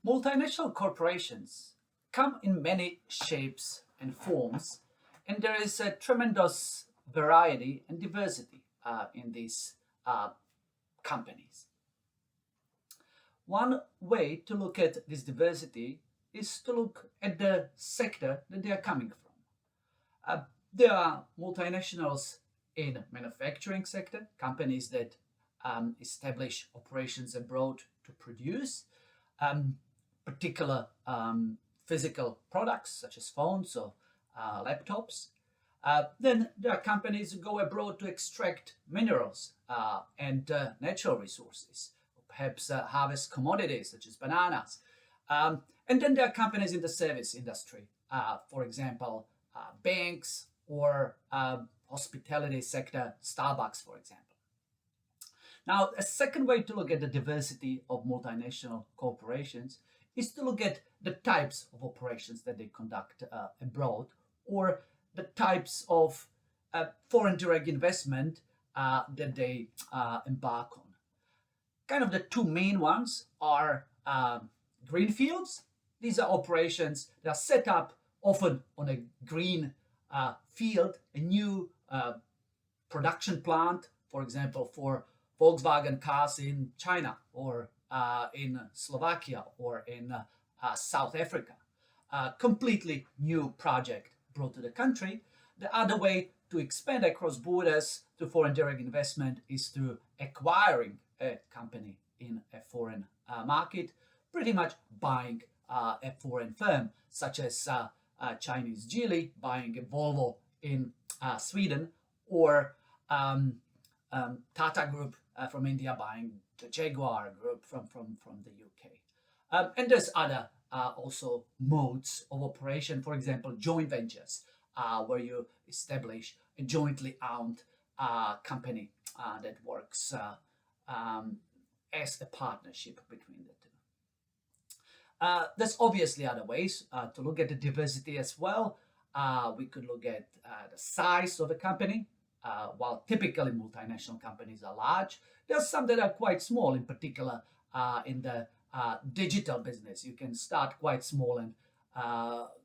Multinational corporations come in many shapes and forms, and there is a tremendous variety and diversity in these uh, companies. One way to look at this diversity is to look at the sector that they are coming from. There are multinationals in manufacturing sector, companies that establish operations abroad to produce particular physical products such as phones or laptops. Then there are companies who go abroad to extract minerals and natural resources, or perhaps harvest commodities such as bananas. And then there are companies in the service industry, for example, banks or hospitality sector, Starbucks, for example. Now, a second way to look at the diversity of multinational corporations is to look at the types of operations that they conduct abroad, or the types of foreign direct investment that they embark on. Kind of the two main ones are greenfields. These are operations that are set up often on a green field, a new production plant, for example, for Volkswagen cars in China or in Slovakia or in South Africa. Completely new project brought to the country. The other way to expand across borders to foreign direct investment is through acquiring a company in a foreign market, pretty much buying a foreign firm, such as Chinese Geely buying a Volvo in Sweden, or Tata Group from India buying the Jaguar Group from the UK. And there's other also modes of operation, for example, joint ventures, where you establish a jointly owned company that works as a partnership between the two. There's obviously other ways to look at the diversity as well. We could look at the size of a company. While typically multinational companies are large, there are some that are quite small, in particular in the digital business. You can start quite small and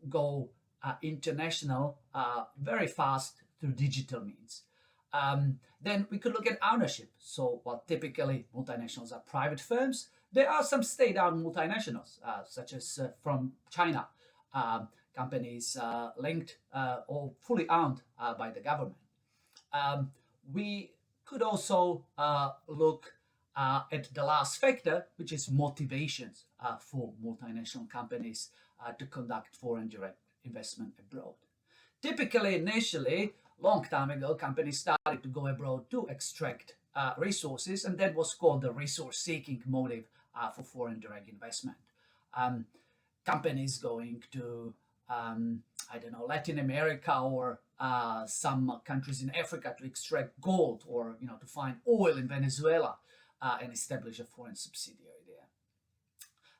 go international very fast through digital means. Then we could look at ownership. So while typically multinationals are private firms, there are some state-owned multinationals, such as from China, companies linked or fully owned by the government. We could also look at the last factor, which is motivations for multinational companies to conduct foreign direct investment abroad. Typically, initially, long time ago, companies started to go abroad to extract resources, and that was called the resource-seeking motive for foreign direct investment. Companies going to I don't know, Latin America or some countries in Africa to extract gold, or to find oil in Venezuela and establish a foreign subsidiary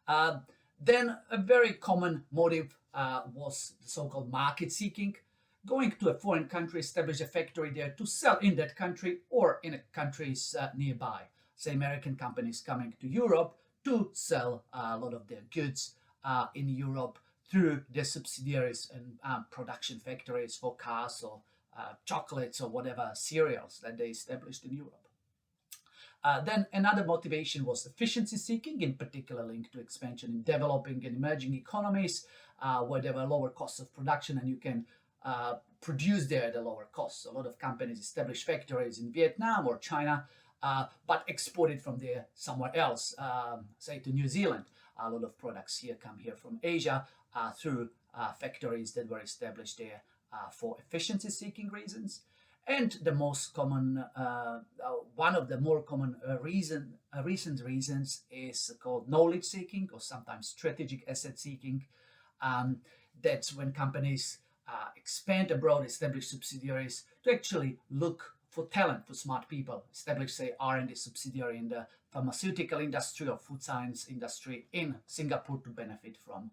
there. Then a very common motive was the so-called market seeking, going to a foreign country, establish a factory there to sell in that country or in countries nearby. Say American companies coming to Europe to sell a lot of their goods in Europe through their subsidiaries and production factories for cars or chocolates or whatever cereals that they established in Europe. Then another motivation was efficiency seeking, in particular linked to expansion in developing and emerging economies, where there were lower costs of production and you can produce there at a lower cost. So a lot of companies established factories in Vietnam or China, but exported from there somewhere else, say to New Zealand. A lot of products here come here from Asia through factories that were established there for efficiency seeking reasons. And the most common, one of the more common recent reasons is called knowledge seeking, or sometimes strategic asset seeking. That's when companies expand abroad, establish subsidiaries to actually look for talent, for smart people, establish, say, R&D subsidiary in the pharmaceutical industry or food science industry in Singapore to benefit from,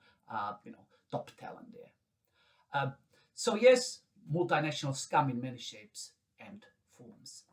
top talent there. So yes, multinationals come in many shapes and forms.